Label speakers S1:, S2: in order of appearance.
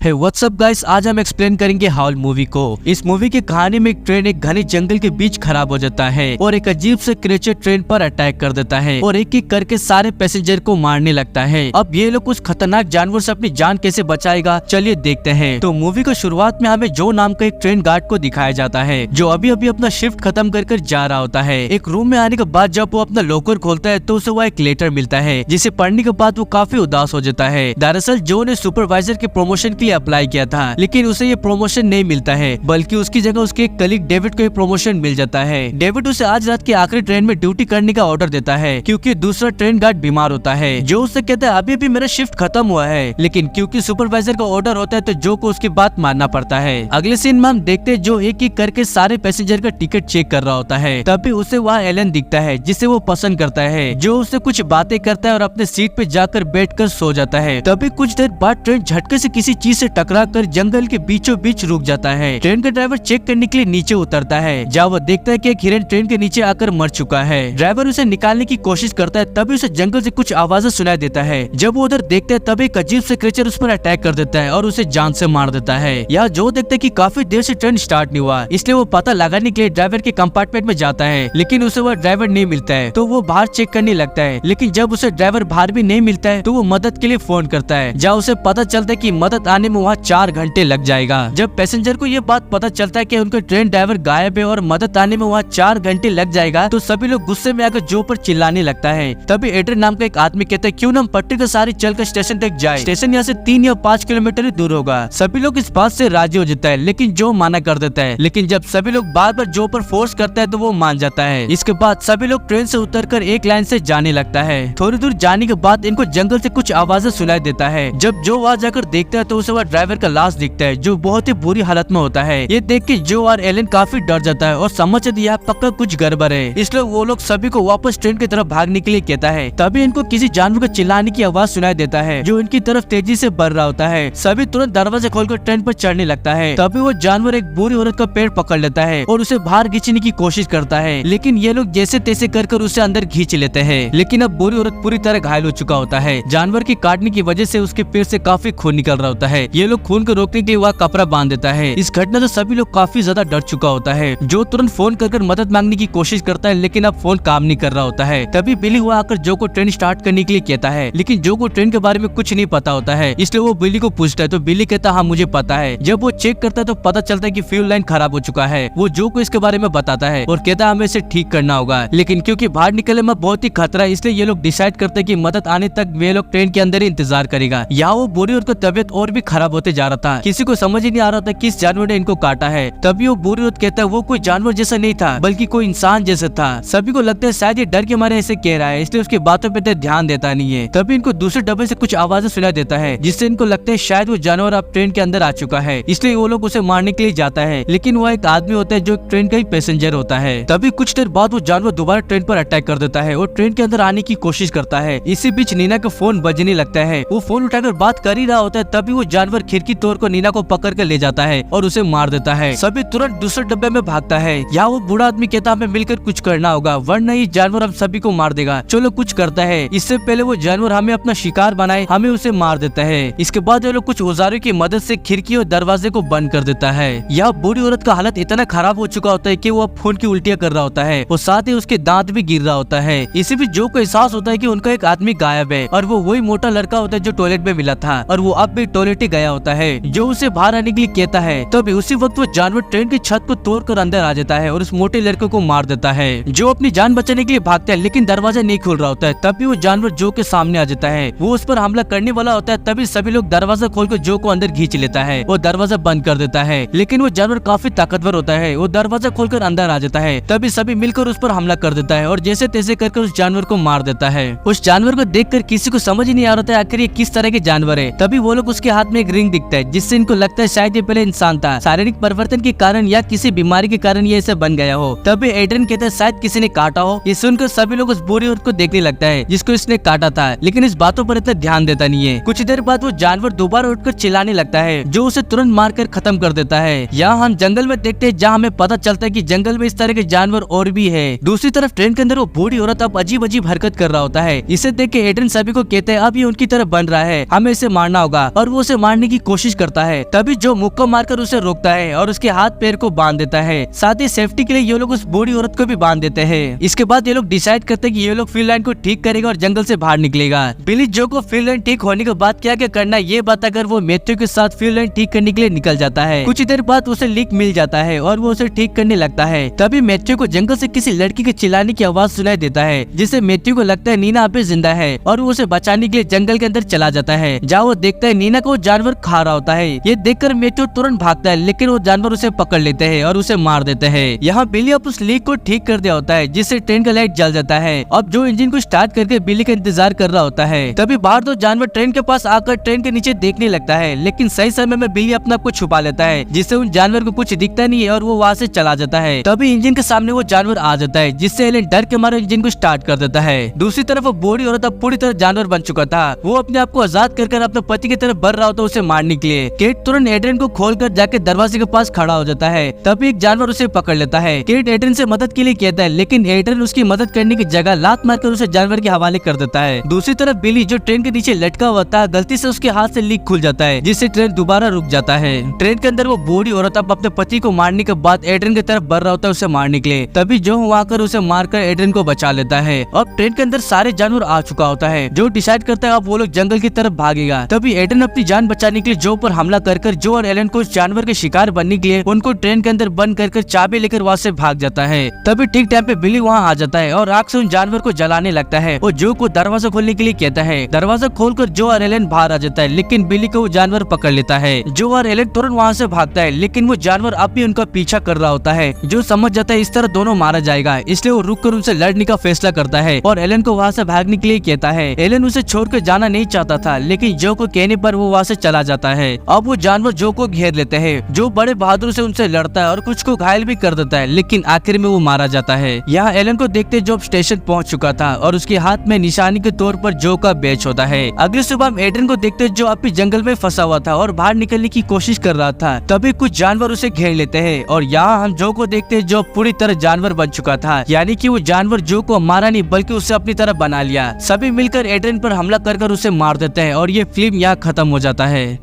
S1: हे WhatsApp guys, आज हम explain करेंगे हाउल मूवी को। इस मूवी की कहानी में एक ट्रेन एक घने जंगल के बीच खराब हो जाता है और एक अजीब से क्रिएचर ट्रेन पर अटैक कर देता है और एक एक करके सारे पैसेंजर को मारने लगता है। अब ये लोग उस खतरनाक जानवर से अपनी जान कैसे बचाएगा, चलिए देखते हैं। तो मूवी को शुरुआत में हमें जो नाम का एक ट्रेन गार्ड को दिखाया जाता है जो अभी अभी अपना शिफ्ट खत्म कर जा रहा होता है। एक रूम में आने के बाद जब वो अपना लॉकर खोलता है तो उसे वह एक लेटर मिलता है जिसे पढ़ने के बाद वो काफी उदास हो जाता है। दरअसल जो ने सुपरवाइजर के प्रमोशन के लिए अप्लाई किया था, लेकिन उसे ये प्रमोशन नहीं मिलता है, बल्कि उसकी जगह उसके एक कलीग डेविड को प्रमोशन मिल जाता है। डेविड उसे आज रात की आखिरी ट्रेन में ड्यूटी करने का ऑर्डर देता है क्योंकि दूसरा ट्रेन गार्ड बीमार होता है। जो उससे कहता है अभी भी मेरा शिफ्ट खत्म हुआ है, लेकिन क्योंकि सुपरवाइजर का ऑर्डर होता है तो जो को उसकी बात मानना पड़ता है। अगले सीन में हम देखते हैं जो एक एक करके सारे पैसेंजर का टिकट चेक कर रहा होता है। तभी उसे वहाँ एलन दिखता है जिसे वो पसंद करता है, जो उससे कुछ बातें करता है और अपने सीट पे जाकर बैठकर सो जाता है। तभी कुछ देर बाद ट्रेन झटके से किसी चीज से टकराकर जंगल के बीचों बीच रुक जाता है। ट्रेन का ड्राइवर चेक करने के लिए नीचे उतरता है जहाँ वो देखता है कि एक हिरन ट्रेन के नीचे आकर मर चुका है। ड्राइवर उसे निकालने की कोशिश करता है, तभी उसे जंगल से कुछ आवाजें सुनाई देता है। जब वो उधर देखता है तभी एक अजीब से क्रिएचर उस पर अटैक कर देता है और उसे जान से मार देता है। यहाँ जो देखता है कि काफी देर से ट्रेन स्टार्ट नहीं हुआ, इसलिए वो पता लगाने के लिए ड्राइवर के कंपार्टमेंट में जाता है, लेकिन उसे वह ड्राइवर नहीं मिलता है। तो वो बाहर चेक करने लगता है, लेकिन जब उसे ड्राइवर बाहर भी नहीं मिलता है तो वो मदद के लिए फोन करता है, जहाँ उसे पता चलता है कि मदद आने में वहाँ 4 घंटे लग जाएगा। जब पैसेंजर को ये बात पता चलता है कि उनका ट्रेन ड्राइवर गायब है और मदद आने में वहाँ 4 घंटे लग जाएगा, तो सभी लोग गुस्से में आकर जो पर चिल्लाने लगता है। तभी एड्रिन नाम का एक आदमी कहता है क्यों ना हम पटरी के सारे चलकर स्टेशन तक जाए, स्टेशन यहाँ से 3 या 5 किलोमीटर ही दूर होगा। सभी लोग इस बात से राजी हो जाता है, लेकिन जो माना कर देता है। लेकिन जब सभी लोग बार बार जो पर फोर्स करता है तो वो मान जाता है। इसके बाद सभी लोग ट्रेन से उतरकर एक लाइन से जाने लगता है। थोड़ी दूर जाने के बाद इनको जंगल से कुछ आवाजें सुनाई देता है। जब जो वहाँ जाकर देखता है तो उसे वह ड्राइवर का लाश दिखता है जो बहुत ही बुरी हालत में होता है। ये देख के जो और एलन काफी डर जाता है और समझ दिया पक्का कुछ गड़बड़ है, इसलिए वो लोग सभी को वापस ट्रेन की तरफ भागने के लिए कहता है। तभी इनको किसी जानवर को चिल्लाने की आवाज सुनाई देता है जो इनकी तरफ तेजी से बढ़ रहा होता है। सभी तुरंत दरवाजे खोलकर ट्रेन पर चढ़ने लगता है। तभी वो जानवर एक बुरी औरत का पेड़ पकड़ लेता है और उसे बाहर खींचने की कोशिश करता है, लेकिन ये लोग जैसे तैसे कर उसे अंदर खींच लेते हैं। लेकिन अब बुरी औरत पूरी तरह घायल हो चुका होता है। जानवर की काटने की वजह से उसके पेड़ से काफी खून निकल रहा होता है। ये लोग खून को रोकने के लिए वह कपड़ा बांध देता है। इस घटना से सभी लोग काफी ज्यादा डर चुका होता है। जो तुरंत फोन कर मदद मांगने की कोशिश करता है, लेकिन अब फोन काम नहीं कर रहा होता है। तभी बिली हुआ आकर जो को ट्रेन स्टार्ट करने के लिए कहता है, लेकिन जो को ट्रेन के बारे में कुछ नहीं पता होता है, इसलिए वो बिली को पूछता है। तो बिली कहता हाँ मुझे पता है। जब वो चेक करता है तो पता चलता है कि फ्यूल लाइन खराब हो चुका है। वो जो को इसके बारे में बताता है और कहता है हमें इसे ठीक करना होगा, लेकिन क्योंकि बाहर निकलने में बहुत ही खतरा है, इसलिए ये लोग डिसाइड करते हैं कि मदद आने तक वे लोग ट्रेन के अंदर ही इंतजार करेगा। यहाँ वो बुरी औरत की तबियत और भी खराब होते जा रहा था। किसी को समझ ही नहीं आ रहा था किस जानवर ने इनको काटा है। तभी वो बुरी औरत कहता है वो कोई जानवर जैसा नहीं था, बल्कि कोई इंसान जैसा था। सभी को लगता है शायद ये डर के मारे ऐसे कह रहा है, इसलिए उसकी बातों पे ध्यान देता नहीं है। तभी इनको दूसरे डब्बे से कुछ आवाजें सुनाई देता है, जिससे इनको लगता है शायद वो जानवर अब ट्रेन के अंदर आ चुका है, इसलिए वो लोग उसे मारने के लिए जाता है। लेकिन वो एक आदमी होता है जो ट्रेन का ही पैसेंजर होता है। तभी कुछ देर बाद वो जानवर दोबारा ट्रेन पर अटैक कर देता है और ट्रेन के अंदर आने की कोशिश करता है। इसी बीच नीना का फोन बजने लगता है। वो फोन उठाकर बात कर ही रहा होता है, तभी वो जानवर खिड़की तोड़कर नीना को पकड़ कर ले जाता है और उसे मार देता है। सभी तुरंत दूसरे डब्बे में भागता है। यहाँ वो बूढ़ा आदमी कहता हमें मिलकर कुछ करना होगा, वरना ये जानवर हम सभी को मार देगा। चलो कुछ करता है। इससे पहले वो जानवर हमें अपना शिकार बनाए, हमें उसे मार देता है। इसके बाद ये लोग कुछ औजारों की मदद से खिड़की और दरवाजे को बंद कर देता है। यह बूढ़ी औरत का हालत इतना खराब हो चुका होता है कि वो अब खून की उल्टियां कर रहा होता है और साथ ही उसके दांत भी गिर रहा होता है। इसी बीच जो को एहसास होता है कि उनका एक आदमी गायब है और वो वही मोटा लड़का होता है जो टॉयलेट में मिला था और वो अब भी टॉयलेट ही गया होता है। जो उसे बाहर आने के लिए कहता है, तभी उसी वक्त वो जानवर ट्रेन की छत को तोड़कर अंदर आ जाता है और उस मोटे लड़के को मार देता है। जो अपनी जान बचाने के लिए भागता है, लेकिन दरवाजा नहीं खुल रहा होता है। तभी वो जानवर जो के सामने आ जाता है। वो उस पर हमला करने वाला होता है। तभी सभी लोग दरवाजा खोलकर जो को अंदर खींच लेता है और दरवाजा बंद कर देता है। लेकिन वो जानवर काफी ताकतवर होता है। वो दरवाजा खोलकर अंदर आ जाता है। तभी सभी मिलकर उस पर हमला कर देता है और जैसे तैसे करके उस जानवर को मार देता है। उस जानवर को देखकर किसी को समझ ही नहीं आ रहा था आखिर ये किस तरह के जानवर है। तभी वो लोग उसके हाथ में एक रिंग दिखता है, जिससे इनको लगता है शायद ये पहले इंसान था। शारीरिक परिवर्तन के कारण या किसी बीमारी के कारण ये ऐसे बन गया हो। तभी एड्रिन कहता है शायद किसी ने काटा हो। ये सुनकर सभी लोग उस बुरी औरत को देखने लगता है जिसको इसने काटा था, लेकिन इस बातों पर इतना ध्यान देता नहीं है। कुछ देर बाद वो जानवर दोबारा उठकर चिल्लाने लगता है, जो उसे तुरंत मारकर खत्म कर देता है। यहाँ हम जंगल में देखते हैं, जहाँ हमें पता चलता है कि जंगल में इस तरह के जानवर और भी है। दूसरी तरफ ट्रेन के अंदर वो बूढ़ी औरत अब अजीब अजीब हरकत कर रहा होता है। इसे देख के एड्रिन सभी को कहते हैं अब ये उनकी तरफ बन रहा है, हमें इसे मारना होगा और वो उसे मारने की कोशिश करता है। तभी जो मुक्का मारकर उसे रोकता है और उसके हाथ पैर को बांध देता है। साथ ही सेफ्टी के लिए ये लोग उस बूढ़ी औरत को भी बांध देते हैं। इसके बाद ये लोग डिसाइड करते हैं कि ये लोग फील्ड लाइन को ठीक करेगा और जंगल से बाहर निकलेगा। बिली जो को फील्ड लाइन ठीक होने के बाद क्या क्या करना है ये बताकर वो मैथ्यू के साथ फील्ड लाइन ठीक करने के लिए निकल जाता है। कुछ देर बाद उसे लीक मिल जाता है और वो उसे ठीक करने लगता है। तभी मैथ्यू को जंगल से किसी लड़की के चिल्लाने की आवाज सुनाई देता है, जिससे मैथ्यू को लगता है नीना अभी जिंदा है और वो उसे बचाने के लिए जंगल के अंदर चला जाता है। जहाँ वो देखता है नीना को जानवर खा रहा होता है। ये देखकर मैथ्यू तुरंत भागता है, लेकिन वो जानवर उसे पकड़ लेते हैं और उसे मार देते हैं। यहाँ बिली अब उस लीक को ठीक कर दिया होता है, जिससे ट्रेन का लाइट जल जाता है। अब जो इंजन को स्टार्ट करके बिली का इंतजार कर रहा होता है। तभी बाहर दो जानवर ट्रेन के पास आकर ट्रेन के नीचे देखने लगता है, लेकिन सही समय में बिली अपने आप को छुपा लेता है, जिससे उन जानवर को कुछ दिखता नहीं है और वो वहाँ से चला जाता है। तभी इंजन के सामने वो जानवर आ जाता है, जिससे एलन डर के मारे इंजन को स्टार्ट कर देता है। दूसरी तरफ वो बूढ़ी औरत अब पूरी तरह जानवर बन चुका था। वो अपने आप को आजाद कर अपने पति की तरफ बढ़ रहा होता है उसे मारने के लिए। केट तुरंत एड्रियन को खोलकर जाके दरवाजे के पास खड़ा हो जाता है। तभी एक जानवर उसे पकड़ लेता है। केट एड्रियन से मदद के लिए कहता है, लेकिन एड्रियन उसकी मदद करने की जगह लात मारकर उसे जानवर के हवाले कर देता है। दूसरी तरफ बिली जो ट्रेन के नीचे लटका हुआ था, गलती से उसके हाथ से लीक खुल जाता है, जिससे ट्रेन दोबारा रुक जाता है। ट्रेन के अंदर वो बूढ़ी औरत अब अपने पति को मारने के बाद एड्रियन की तरफ बढ़ रहा होता है उसे मारने के लिए। तभी जो वहाँ कर उसे मारकर एड्रियन को बचा लेता है। अब ट्रेन के अंदर सारे जानवर आ चुका होता है। जो डिसाइड करता है अब वो लोग जंगल की तरफ भागेगा। तभी एड्रियन अपनी जान बचाने के लिए जो पर हमला कर जो और एलन को जानवर के शिकार बनने के लिए उनको ट्रेन के अंदर बंद कर चाबी लेकर वहाँ से भाग जाता है। तभी ठीक टाइम पे बिली वहाँ आ जाता है और आग से उन जानवर को जलाने लगता है। वो जो को दरवाजा खोलने के लिए कहता है। दरवाजा खोलकर जो और एलन बाहर आ जाता है, लेकिन बिली को वो जानवर पकड़ लेता है। जो और एलन तुरंत वहाँ से भागता है, लेकिन वो जानवर अब भी उनका पीछा कर रहा होता है। जो समझ जाता है इस तरह दोनों मारा जाएगा, इसलिए वो रुक कर उनसे लड़ने का फैसला करता है और एलन को वहाँ से भागने के लिए कहता है। एलन उसे छोड़कर जाना नहीं चाहता था, लेकिन जो को कहने पर वो वहाँ से चला जाता है। अब वो जानवर जो को घेर लेते हैं। जो बड़े बहादुर से उनसे लड़ता है और कुछ को घायल भी कर देता है, लेकिन आखिर में वो मारा जाता है। यहाँ एलन को देखते जो स्टेशन पहुंच चुका था और उसके हाथ में निशानी के तौर पर जो का बैच होता है। अगली सुबह एड्रियन को देखते जो अभी जंगल में फंसा हुआ था और बाहर निकलने की कोशिश कर रहा था। तभी कुछ जानवर उसे घेर लेते हैं और यहाँ हम जो को देखते जो पूरी तरह जानवर बन चुका था, यानी कि वो जानवर जो को मारा नहीं बल्कि उसे अपनी तरह बना लिया। सभी मिलकर एड्रियन पर हमला कर उसे मार देते हैं और ये फिल्म यहाँ खत्म हो जाता है।